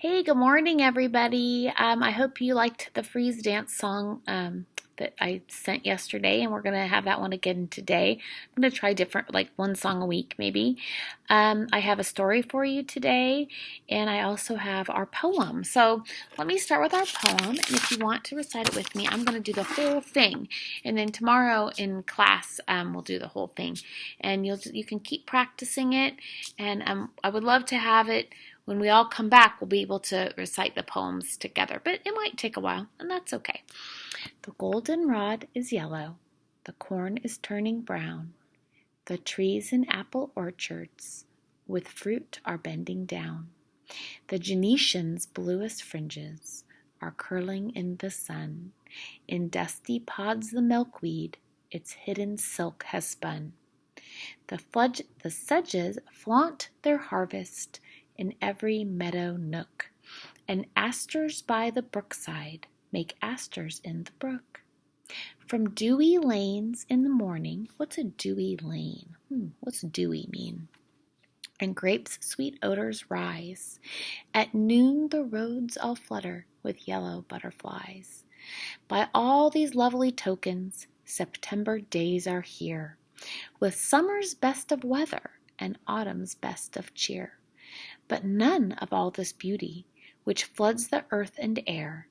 Hey, good morning, everybody. I hope you liked the freeze dance song that I sent yesterday, and we're going to have that one again today. I'm going to try different, like one song a week, maybe. I have a story for you today, and I also have our poem. So let me start with our poem, and if you want to recite it with me, I'm going to do the whole thing. And then tomorrow in class, we'll do the whole thing. And you can keep practicing it, and I would love to have it. When we all come back, we'll be able to recite the poems together, but it might take a while, and that's okay. The goldenrod is yellow, the corn is turning brown, the trees in apple orchards with fruit are bending down. The gentian's bluest fringes are curling in the sun. In dusty pods the milkweed its hidden silk has spun. The sedges flaunt their harvest in every meadow nook, and asters by the brookside make asters in the brook. From dewy lanes in the morning, what's a dewy lane? What's dewy mean? And grapes' sweet odors rise. At noon the roads all flutter with yellow butterflies. By all these lovely tokens, September days are here, with summer's best of weather and autumn's best of cheer. But none of all this beauty, which floods the earth and air,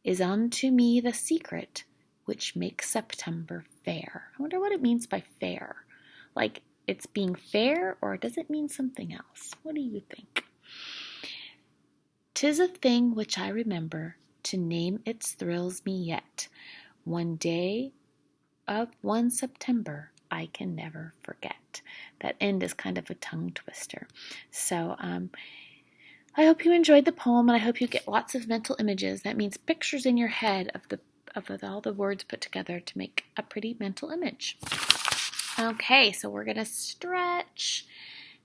is unto me the secret which makes September fair. I wonder what it means by fair. Like it's being fair, or does it mean something else? What do you think? 'Tis a thing which I remember, to name its thrills me yet. One day of one September I can never forget. That end is kind of a tongue twister. So I hope you enjoyed the poem, and I hope you get lots of mental images. That means pictures in your head of all the words put together to make a pretty mental image. Okay, so we're going to stretch.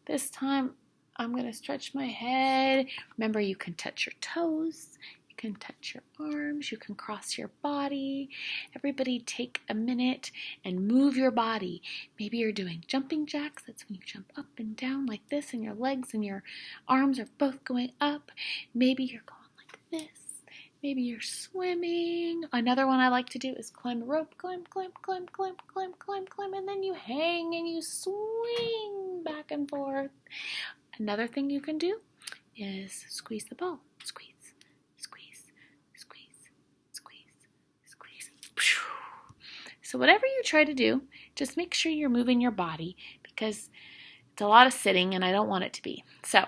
This time I'm going to stretch my head. Remember, you can touch your toes. You can touch your arms. You can cross your body. Everybody take a minute and move your body. Maybe you're doing jumping jacks. That's when you jump up and down like this, and your legs and your arms are both going up. Maybe you're going like this. Maybe you're swimming. Another one I like to do is climb a rope. Climb, climb, climb, climb, climb, climb, climb, and then you hang and you swing back and forth. Another thing you can do is squeeze the ball. Squeeze, squeeze, squeeze, squeeze, squeeze. So whatever you try to do, just make sure you're moving your body, because it's a lot of sitting and I don't want it to be. So,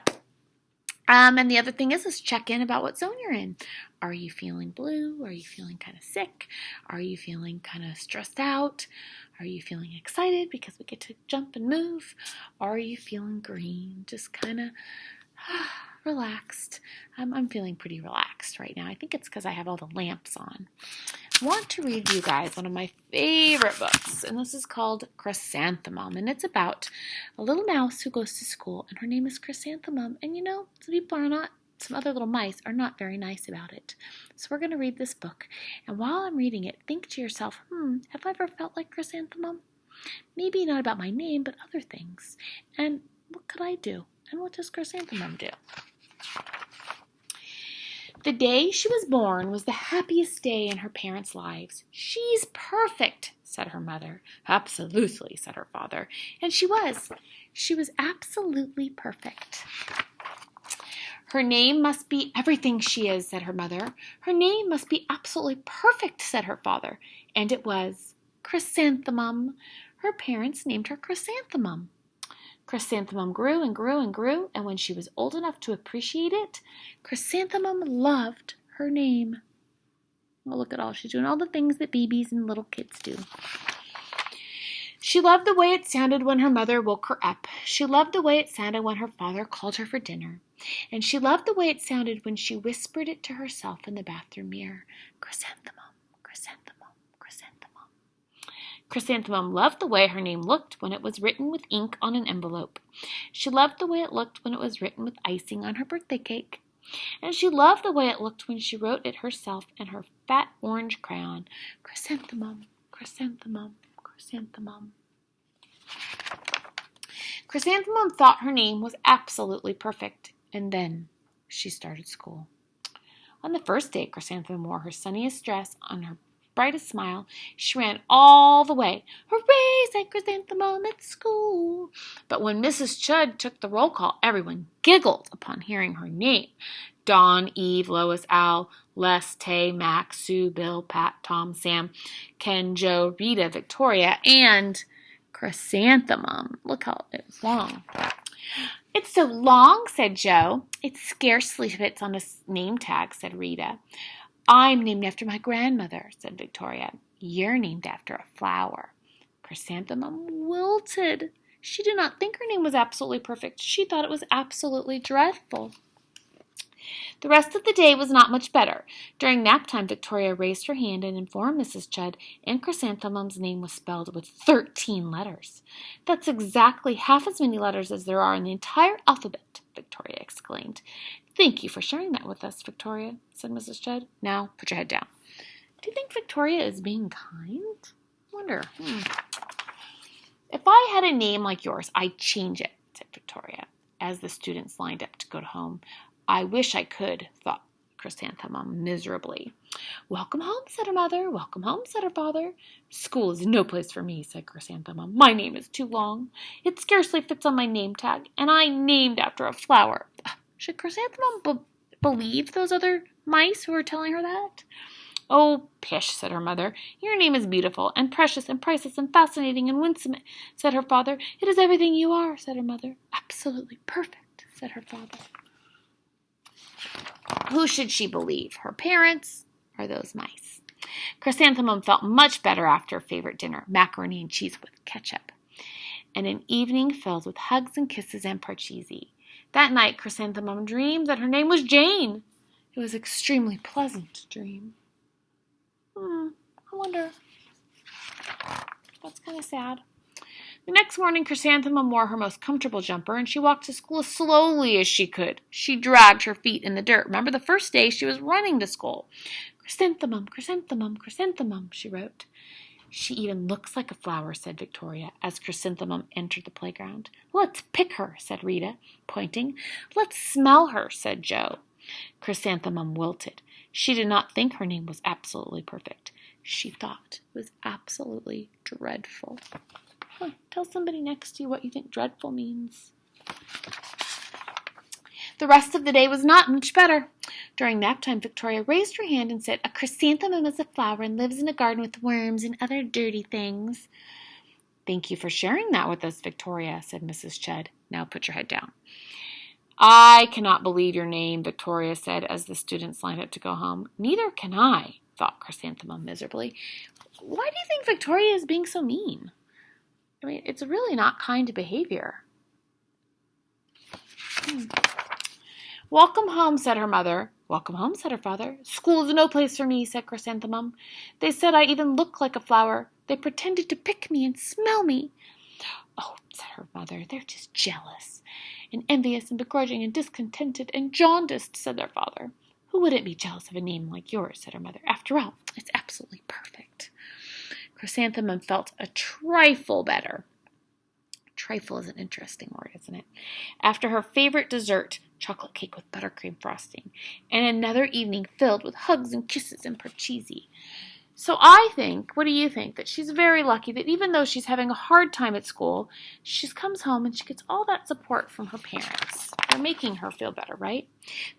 and the other thing is check in about what zone you're in. Are you feeling blue? Are you feeling kind of sick? Are you feeling kind of stressed out? Are you feeling excited because we get to jump and move? Are you feeling green? Just kind of relaxed. I'm feeling pretty relaxed right now. I think it's because I have all the lamps on. I want to read you guys one of my favorite books, and this is called Chrysanthemum, and it's about a little mouse who goes to school, and her name is Chrysanthemum, and some other little mice are not very nice about it. So we're going to read this book, and while I'm reading it, think to yourself, have I ever felt like Chrysanthemum? Maybe not about my name, but other things. And what could I do? And what does Chrysanthemum do? The day she was born was the happiest day in her parents' lives. She's perfect, said her mother. Absolutely, said her father. And she was. She was absolutely perfect. Her name must be everything she is, said her mother. Her name must be absolutely perfect, said her father. And it was. Chrysanthemum. Her parents named her Chrysanthemum. Chrysanthemum grew and grew and grew, and when she was old enough to appreciate it, Chrysanthemum loved her name. Oh, look at all. She's doing all the things that babies and little kids do. She loved the way it sounded when her mother woke her up. She loved the way it sounded when her father called her for dinner. And she loved the way it sounded when she whispered it to herself in the bathroom mirror. Chrysanthemum, chrysanthemum, chrysanthemum. Chrysanthemum loved the way her name looked when it was written with ink on an envelope. She loved the way it looked when it was written with icing on her birthday cake. And she loved the way it looked when she wrote it herself in her fat orange crayon. Chrysanthemum, chrysanthemum, chrysanthemum. Chrysanthemum thought her name was absolutely perfect. And then she started school. On the first day, Chrysanthemum wore her sunniest dress on her brightest smile. She ran all the way. "Hooray!" said Chrysanthemum, "it's school." But when Mrs. Chudd took the roll call, everyone giggled upon hearing her name. Dawn, Eve, Lois, Al, Les, Tay, Mac, Sue, Bill, Pat, Tom, Sam, Ken, Joe, Rita, Victoria, and Chrysanthemum. Look how it was long. "It's so long," said Joe. "It scarcely fits on a name tag," said Rita. "I'm named after my grandmother," said Victoria. "You're named after a flower." Chrysanthemum wilted. She did not think her name was absolutely perfect. She thought it was absolutely dreadful. The rest of the day was not much better. During nap time, Victoria raised her hand and informed Mrs. Chudd Aunt Chrysanthemum's name was spelled with 13 letters. "That's exactly half as many letters as there are in the entire alphabet," Victoria exclaimed. "Thank you for sharing that with us, Victoria," said Mrs. Chudd. "Now put your head down." Do you think Victoria is being kind? I wonder. "If I had a name like yours, I'd change it," said Victoria, as the students lined up to go home. "I wish I could," thought Chrysanthemum miserably. "Welcome home," said her mother. "Welcome home," said her father. "School is no place for me," said Chrysanthemum. "My name is too long. It scarcely fits on my name tag, and I'm named after a flower." Should Chrysanthemum believe those other mice who were telling her that? "Oh, pish," said her mother. "Your name is beautiful and precious and priceless and fascinating and winsome," said her father. "It is everything you are," said her mother. "Absolutely perfect," said her father. Who should she believe, her parents or those mice? Chrysanthemum felt much better after her favorite dinner, macaroni and cheese with ketchup, and an evening filled with hugs and kisses and parcheesi. That night, Chrysanthemum dreamed that her name was Jane. It was an extremely pleasant dream. I wonder. That's kind of sad. The next morning, Chrysanthemum wore her most comfortable jumper, and she walked to school as slowly as she could. She dragged her feet in the dirt. Remember the first day she was running to school. "Chrysanthemum, Chrysanthemum, Chrysanthemum," she wrote. "She even looks like a flower," said Victoria, as Chrysanthemum entered the playground. "Let's pick her," said Rita, pointing. "Let's smell her," said Joe. Chrysanthemum wilted. She did not think her name was absolutely perfect. She thought it was absolutely dreadful. Tell somebody next to you what you think dreadful means. The rest of the day was not much better. During nap time, Victoria raised her hand and said, "A chrysanthemum is a flower and lives in a garden with worms and other dirty things." "Thank you for sharing that with us, Victoria," said Mrs. Chudd. "Now put your head down." "I cannot believe your name," Victoria said as the students lined up to go home. "Neither can I," thought Chrysanthemum miserably. Why do you think Victoria is being so mean? I mean, it's really not kind behavior. "Welcome home," said her mother. "Welcome home," said her father. "School is no place for me," said Chrysanthemum. "They said I even looked like a flower. They pretended to pick me and smell me." "Oh," said her mother, "they're just jealous and envious and begrudging and discontented and jaundiced," said their father. "Who wouldn't be jealous of a name like yours?" said her mother. "After all, it's absolutely perfect." Chrysanthemum felt a trifle better. Trifle is an interesting word, isn't it? After her favorite dessert, chocolate cake with buttercream frosting, and another evening filled with hugs and kisses and parcheesi. So I think, what do you think, that she's very lucky that even though she's having a hard time at school, she comes home and she gets all that support from her parents. They're making her feel better, right?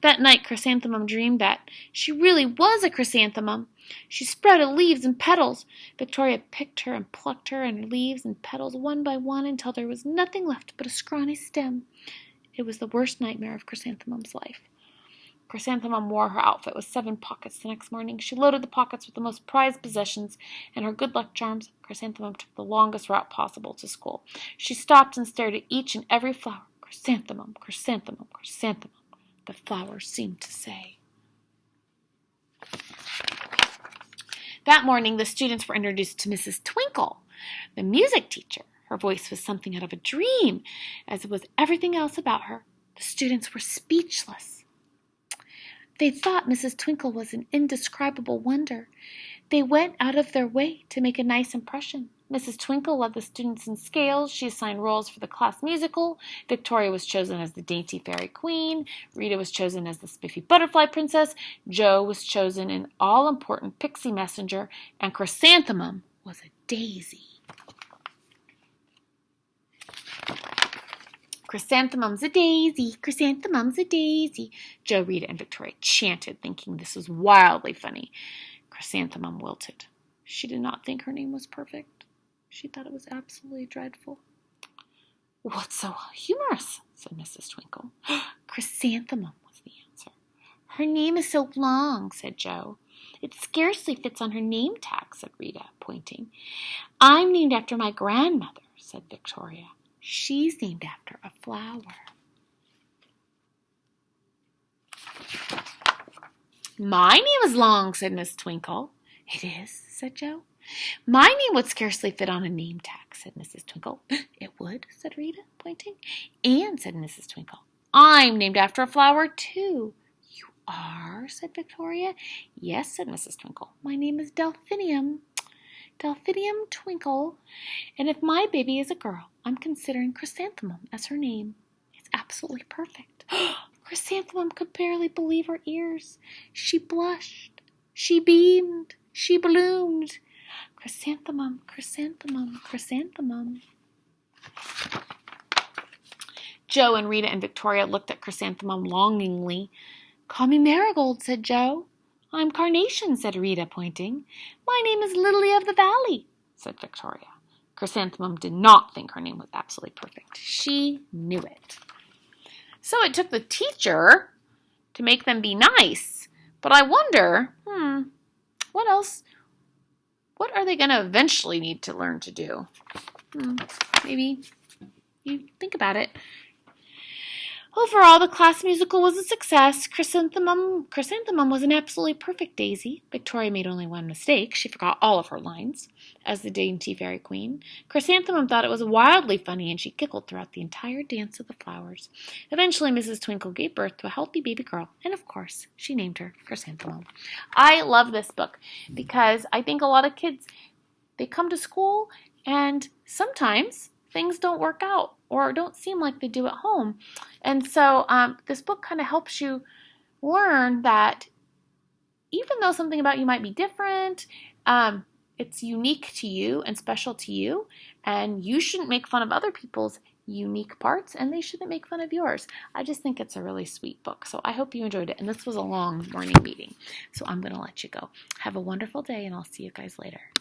That night, Chrysanthemum dreamed that she really was a chrysanthemum. She sprouted leaves and petals. Victoria picked her and plucked her and her leaves and petals one by one until there was nothing left but a scrawny stem. It was the worst nightmare of Chrysanthemum's life. Chrysanthemum wore her outfit with 7 pockets the next morning. She loaded the pockets with the most prized possessions and her good luck charms. Chrysanthemum took the longest route possible to school. She stopped and stared at each and every flower. "Chrysanthemum, chrysanthemum, chrysanthemum," the flowers seemed to say. That morning, the students were introduced to Mrs. Twinkle, the music teacher. Her voice was something out of a dream, as was everything else about her. The students were speechless. They thought Mrs. Twinkle was an indescribable wonder. They went out of their way to make a nice impression. Mrs. Twinkle led the students in scales. She assigned roles for the class musical. Victoria was chosen as the dainty fairy queen. Rita was chosen as the spiffy butterfly princess. Jo was chosen an all-important pixie messenger. And Chrysanthemum was a daisy. Chrysanthemum's a daisy, chrysanthemum's a daisy, Jo, Rita, and Victoria chanted, thinking this was wildly funny. Chrysanthemum wilted. She did not think her name was perfect. She thought it was absolutely dreadful. What's so humorous? Said Mrs. Twinkle. Chrysanthemum was the answer. Her name is so long, said Jo. It scarcely fits on her name tag, said Rita, pointing. I'm named after my grandmother, said Victoria. She's named after a flower. My name is long, said Miss Twinkle. It is, said Jo. My name would scarcely fit on a name tag, said Mrs. Twinkle. It would, said Rita, pointing. And, said Mrs. Twinkle, I'm named after a flower, too. You are, said Victoria. Yes, said Mrs. Twinkle. My name is Delphinium. Delphinium Twinkle. And if my baby is a girl, I'm considering Chrysanthemum as her name. It's absolutely perfect. Chrysanthemum could barely believe her ears. She blushed. She beamed. She bloomed. Chrysanthemum, chrysanthemum, chrysanthemum. Jo and Rita and Victoria looked at Chrysanthemum longingly. Call me Marigold, said Jo. I'm Carnation, said Rita, pointing. My name is Lily of the Valley, said Victoria. Chrysanthemum did not think her name was absolutely perfect. She knew it. So it took the teacher to make them be nice. But I wonder, what else? What are they going to eventually need to learn to do? Maybe you think about it. Overall, the class musical was a success. Chrysanthemum was an absolutely perfect daisy. Victoria made only one mistake. She forgot all of her lines as the dainty fairy queen. Chrysanthemum thought it was wildly funny, and she giggled throughout the entire dance of the flowers. Eventually, Mrs. Twinkle gave birth to a healthy baby girl, and of course, she named her Chrysanthemum. I love this book because I think a lot of kids, they come to school, and sometimes things don't work out or don't seem like they do at home. And so this book kind of helps you learn that even though something about you might be different, it's unique to you and special to you, and you shouldn't make fun of other people's unique parts, and they shouldn't make fun of yours. I just think it's a really sweet book. So I hope you enjoyed it. And this was a long morning meeting, so I'm going to let you go. Have a wonderful day, and I'll see you guys later.